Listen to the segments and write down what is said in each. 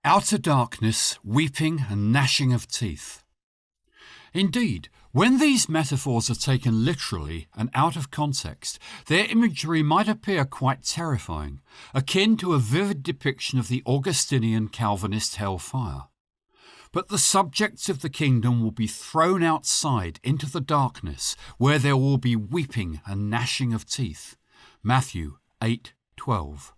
Outer darkness, weeping and gnashing of teeth. Indeed, when these metaphors are taken literally and out of context, their imagery might appear quite terrifying, akin to a vivid depiction of the Augustinian Calvinist hellfire. But the subjects of the kingdom will be thrown outside into the darkness, where there will be weeping and gnashing of teeth. Matthew 8:12.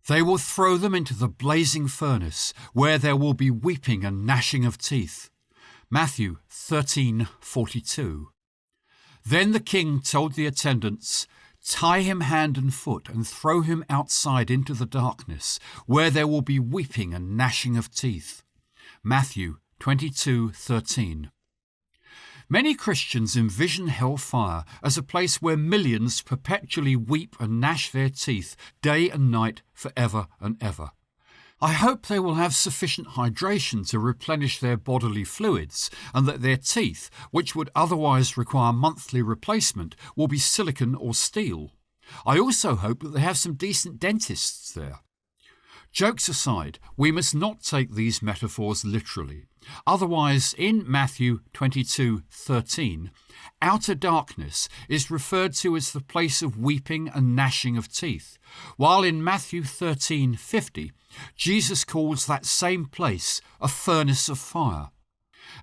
They will throw them into the blazing furnace, where there will be weeping and gnashing of teeth. Matthew 13:42. Then the king told the attendants, "Tie him hand and foot and throw him outside into the darkness, where there will be weeping and gnashing of teeth." Matthew 22:13. Many Christians envision hellfire as a place where millions perpetually weep and gnash their teeth day and night forever and ever. I hope they will have sufficient hydration to replenish their bodily fluids, and that their teeth, which would otherwise require monthly replacement, will be silicon or steel. I also hope that they have some decent dentists there. Jokes aside, we must not take these metaphors literally. Otherwise, in Matthew 22:13, outer darkness is referred to as the place of weeping and gnashing of teeth, while in Matthew 13:50, Jesus calls that same place a furnace of fire.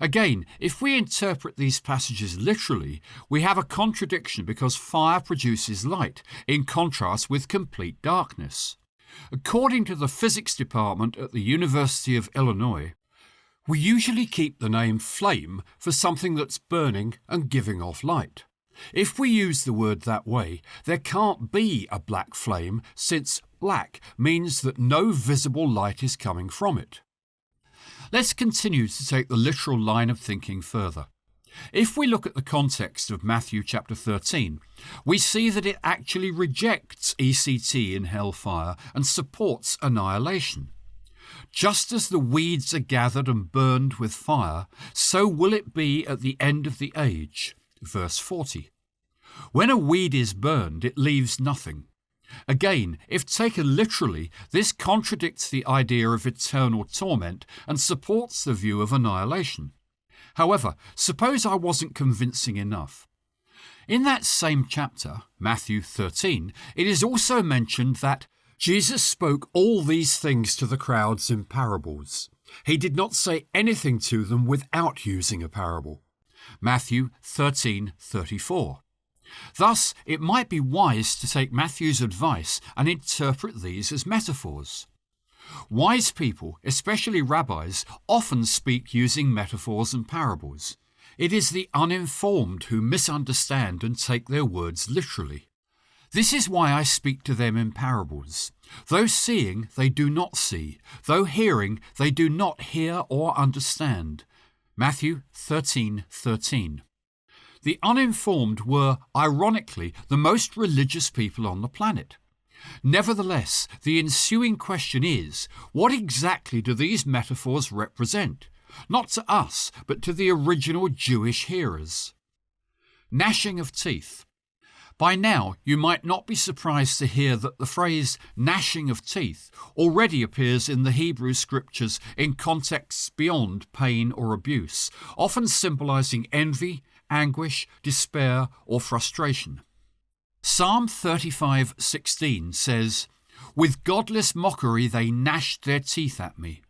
Again, if we interpret these passages literally, we have a contradiction because fire produces light, in contrast with complete darkness. According to the physics department at the University of Illinois, we usually keep the name flame for something that's burning and giving off light. If we use the word that way, there can't be a black flame, since black means that no visible light is coming from it. Let's continue to take the literal line of thinking further. If we look at the context of Matthew chapter 13, we see that it actually rejects ECT in hellfire and supports annihilation. Just as the weeds are gathered and burned with fire, so will it be at the end of the age. Verse 40. When a weed is burned, it leaves nothing. Again, if taken literally, this contradicts the idea of eternal torment and supports the view of annihilation. However, suppose I wasn't convincing enough. In that same chapter, Matthew 13, it is also mentioned that Jesus spoke all these things to the crowds in parables. He did not say anything to them without using a parable. Matthew 13:34. Thus, it might be wise to take Matthew's advice and interpret these as metaphors. Wise people, especially rabbis, often speak using metaphors and parables. It is the uninformed who misunderstand and take their words literally. This is why I speak to them in parables. Though seeing, they do not see. Though hearing, they do not hear or understand. Matthew 13:13. The uninformed were, ironically, the most religious people on the planet. Nevertheless, the ensuing question is, what exactly do these metaphors represent? Not to us, but to the original Jewish hearers. Gnashing of teeth. By now, you might not be surprised to hear that the phrase gnashing of teeth already appears in the Hebrew scriptures in contexts beyond pain or abuse, often symbolizing envy, anguish, despair, or frustration. Psalm 35:16 says, "With godless mockery they gnashed their teeth at me."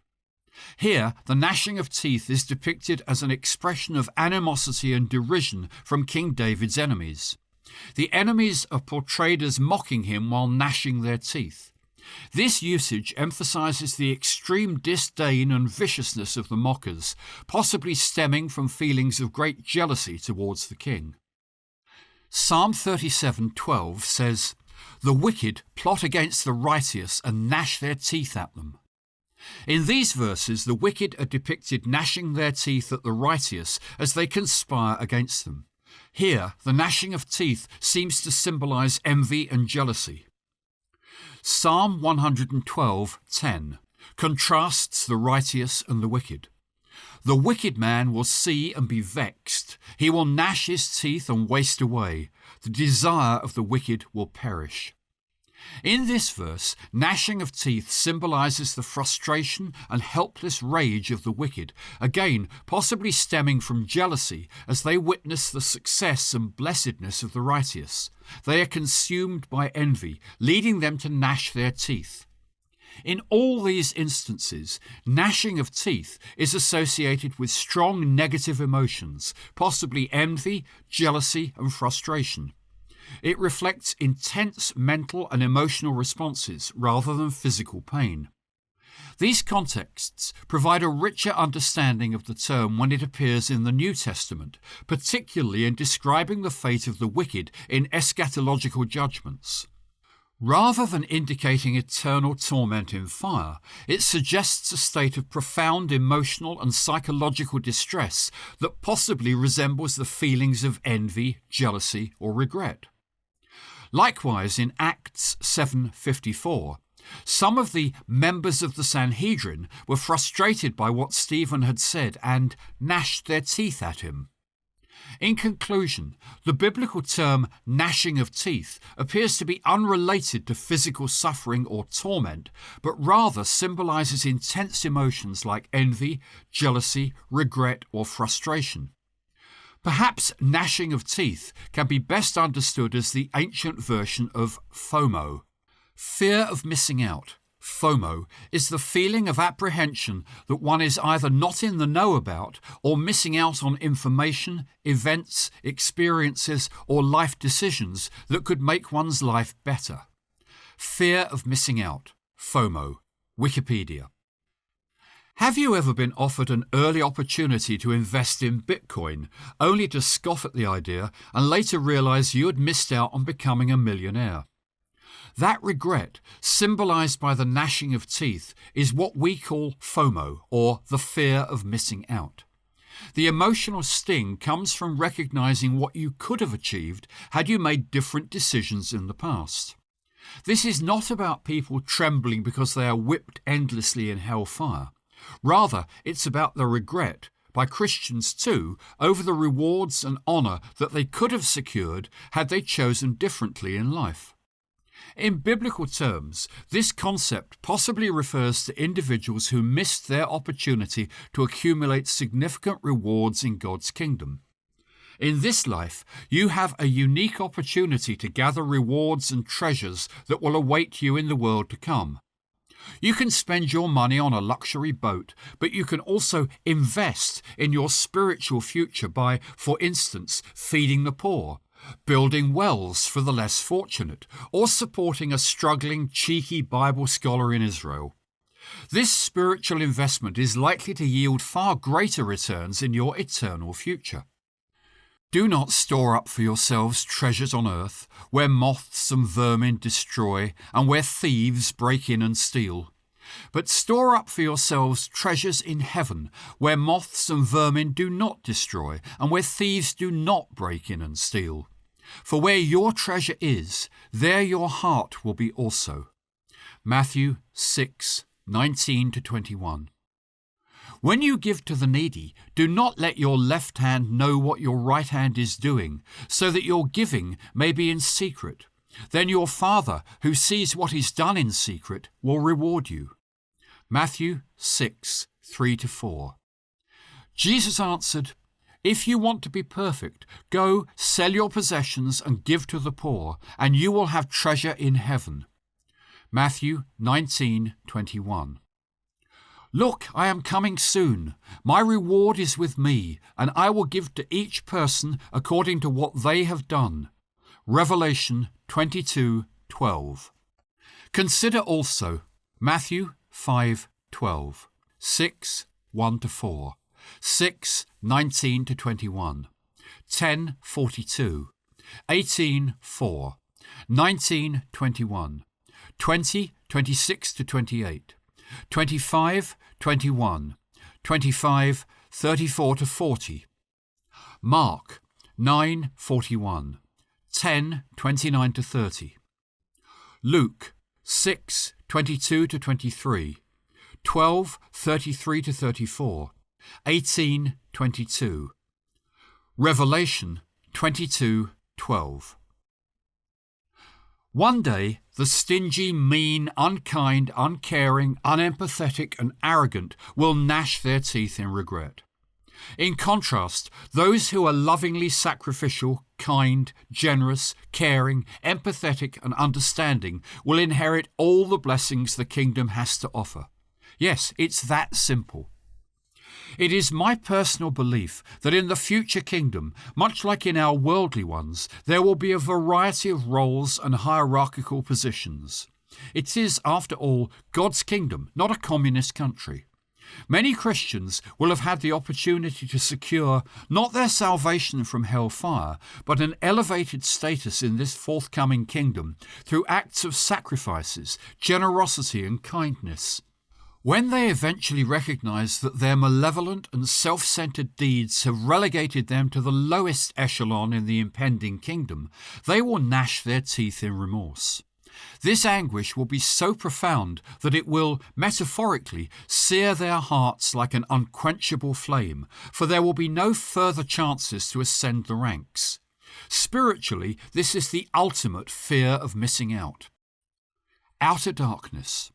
Here, the gnashing of teeth is depicted as an expression of animosity and derision from King David's enemies. The enemies are portrayed as mocking him while gnashing their teeth. This usage emphasizes the extreme disdain and viciousness of the mockers, possibly stemming from feelings of great jealousy towards the king. Psalm 37:12 says, "The wicked plot against the righteous and gnash their teeth at them." In these verses, the wicked are depicted gnashing their teeth at the righteous as they conspire against them. Here, the gnashing of teeth seems to symbolize envy and jealousy. Psalm 112:10 contrasts the righteous and the wicked. "The wicked man will see and be vexed. He will gnash his teeth and waste away. The desire of the wicked will perish." In this verse, gnashing of teeth symbolizes the frustration and helpless rage of the wicked, again possibly stemming from jealousy as they witness the success and blessedness of the righteous. They are consumed by envy, leading them to gnash their teeth. In all these instances, gnashing of teeth is associated with strong negative emotions, possibly envy, jealousy, and frustration. It reflects intense mental and emotional responses rather than physical pain. These contexts provide a richer understanding of the term when it appears in the New Testament, particularly in describing the fate of the wicked in eschatological judgments. Rather than indicating eternal torment in fire, it suggests a state of profound emotional and psychological distress that possibly resembles the feelings of envy, jealousy, or regret. Likewise, in Acts 7:54, some of the members of the Sanhedrin were frustrated by what Stephen had said and gnashed their teeth at him. In conclusion, the biblical term gnashing of teeth appears to be unrelated to physical suffering or torment, but rather symbolizes intense emotions like envy, jealousy, regret, or frustration. Perhaps gnashing of teeth can be best understood as the ancient version of FOMO, fear of missing out. FOMO is the feeling of apprehension that one is either not in the know about or missing out on information, events, experiences, or life decisions that could make one's life better. Fear of missing out. FOMO. Wikipedia. Have you ever been offered an early opportunity to invest in Bitcoin, only to scoff at the idea and later realize you had missed out on becoming a millionaire? That regret, symbolized by the gnashing of teeth, is what we call FOMO, or the fear of missing out. The emotional sting comes from recognizing what you could have achieved had you made different decisions in the past. This is not about people trembling because they are whipped endlessly in hellfire. Rather, it's about the regret, by Christians too, over the rewards and honour that they could have secured had they chosen differently in life. In biblical terms, this concept possibly refers to individuals who missed their opportunity to accumulate significant rewards in God's kingdom. In this life, you have a unique opportunity to gather rewards and treasures that will await you in the world to come. You can spend your money on a luxury boat, but you can also invest in your spiritual future by, for instance, feeding the poor, building wells for the less fortunate, or supporting a struggling, cheeky Bible scholar in Israel. This spiritual investment is likely to yield far greater returns in your eternal future. Do not store up for yourselves treasures on earth, where moths and vermin destroy, and where thieves break in and steal. But store up for yourselves treasures in heaven, where moths and vermin do not destroy, and where thieves do not break in and steal. For where your treasure is, there your heart will be also. Matthew 6:19-21. When you give to the needy, do not let your left hand know what your right hand is doing, so that your giving may be in secret. Then your Father, who sees what is done in secret, will reward you. Matthew 6:3-4. Jesus answered, "If you want to be perfect, go sell your possessions and give to the poor, and you will have treasure in heaven." Matthew 19:21. Look, I am coming soon. My reward is with me, and I will give to each person according to what they have done. Revelation 22:12. Consider also Matthew 5:12, 6:1-4, 6:19-21, 10:42, 18:4, 19:21, 20:26-28, 25:21, 25:34-40, Mark 9:41, 10:29-30, Luke 6:22-23, 12:33-34, 18:22, Revelation 22:12. One day, the stingy, mean, unkind, uncaring, unempathetic, and arrogant will gnash their teeth in regret. In contrast, those who are lovingly sacrificial, kind, generous, caring, empathetic, and understanding will inherit all the blessings the kingdom has to offer. Yes, it's that simple. It is my personal belief that in the future kingdom, much like in our worldly ones, there will be a variety of roles and hierarchical positions. It is, after all, God's kingdom, not a communist country. Many Christians will have had the opportunity to secure not their salvation from hellfire, but an elevated status in this forthcoming kingdom through acts of sacrifices, generosity, and kindness. When they eventually recognize that their malevolent and self-centered deeds have relegated them to the lowest echelon in the impending kingdom, they will gnash their teeth in remorse. This anguish will be so profound that it will, metaphorically, sear their hearts like an unquenchable flame, for there will be no further chances to ascend the ranks. Spiritually, this is the ultimate fear of missing out. Outer darkness.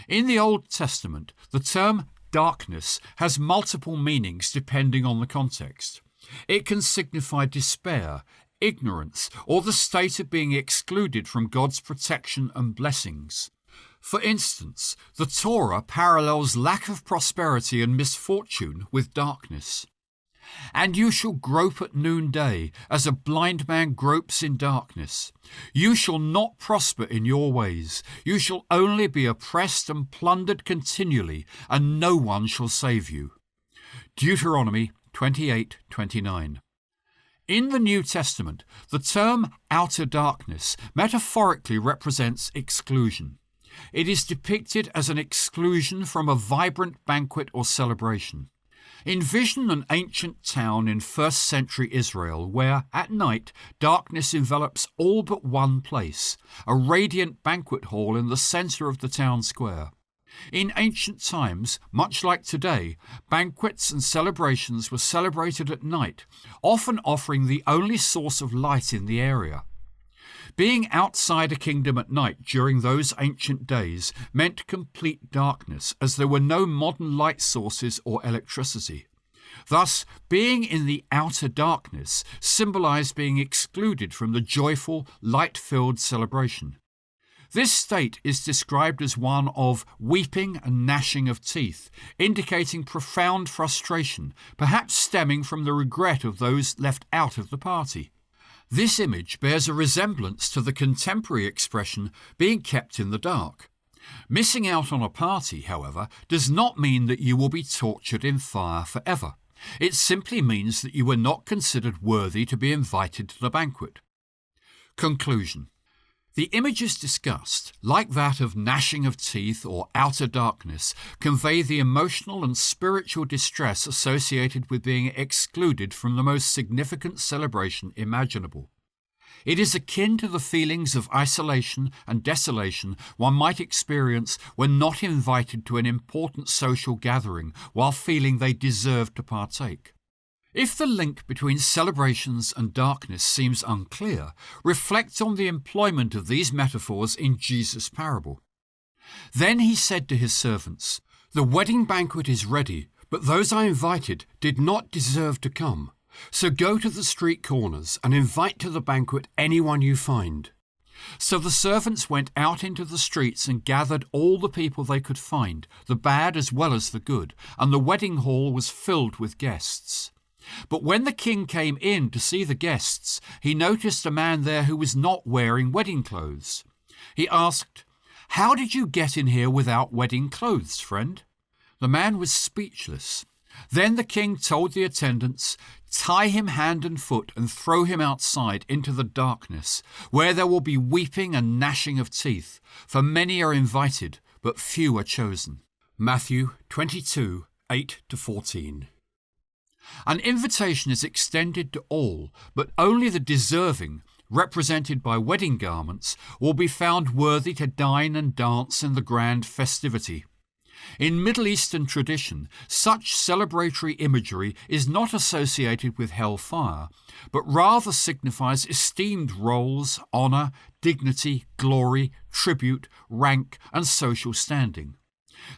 In the Old Testament, the term darkness has multiple meanings depending on the context. It can signify despair, ignorance, or the state of being excluded from God's protection and blessings. For instance, the Torah parallels lack of prosperity and misfortune with darkness. And you shall grope at noonday, as a blind man gropes in darkness. You shall not prosper in your ways. You shall only be oppressed and plundered continually, and no one shall save you. Deuteronomy 28:29. In the New Testament, the term outer darkness metaphorically represents exclusion. It is depicted as an exclusion from a vibrant banquet or celebration. Envision an ancient town in 1st century Israel where, at night, darkness envelops all but one place, a radiant banquet hall in the centre of the town square. In ancient times, much like today, banquets and celebrations were celebrated at night, often offering the only source of light in the area. Being outside a kingdom at night during those ancient days meant complete darkness, as there were no modern light sources or electricity. Thus, being in the outer darkness symbolized being excluded from the joyful, light-filled celebration. This state is described as one of weeping and gnashing of teeth, indicating profound frustration, perhaps stemming from the regret of those left out of the party. This image bears a resemblance to the contemporary expression being kept in the dark. Missing out on a party, however, does not mean that you will be tortured in fire forever. It simply means that you were not considered worthy to be invited to the banquet. Conclusion. The images discussed, like that of gnashing of teeth or outer darkness, convey the emotional and spiritual distress associated with being excluded from the most significant celebration imaginable. It is akin to the feelings of isolation and desolation one might experience when not invited to an important social gathering while feeling they deserve to partake. If the link between celebrations and darkness seems unclear, reflect on the employment of these metaphors in Jesus' parable. Then he said to his servants, "The wedding banquet is ready, but those I invited did not deserve to come. So go to the street corners and invite to the banquet anyone you find." So the servants went out into the streets and gathered all the people they could find, the bad as well as the good, and the wedding hall was filled with guests. But when the king came in to see the guests, he noticed a man there who was not wearing wedding clothes. He asked, "How did you get in here without wedding clothes, friend?" The man was speechless. Then the king told the attendants, "Tie him hand and foot and throw him outside into the darkness, where there will be weeping and gnashing of teeth, for many are invited, but few are chosen." Matthew 22:8-14. An invitation is extended to all, but only the deserving, represented by wedding garments, will be found worthy to dine and dance in the grand festivity. In Middle Eastern tradition, such celebratory imagery is not associated with hellfire, but rather signifies esteemed roles, honour, dignity, glory, tribute, rank, and social standing.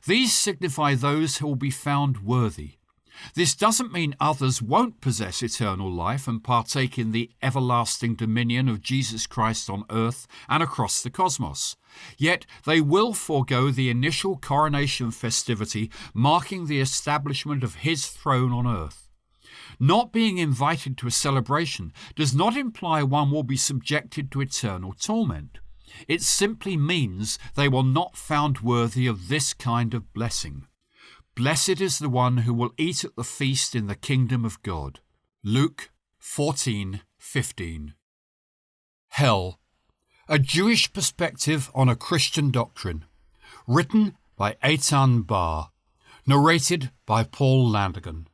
These signify those who will be found worthy. This doesn't mean others won't possess eternal life and partake in the everlasting dominion of Jesus Christ on earth and across the cosmos. Yet they will forego the initial coronation festivity marking the establishment of his throne on earth. Not being invited to a celebration does not imply one will be subjected to eternal torment. It simply means they were not found worthy of this kind of blessing. Blessed is the one who will eat at the feast in the kingdom of God. Luke 14:15. Hell, a Jewish perspective on a Christian doctrine. Written by Eitan. Narrated by Paul Landigan.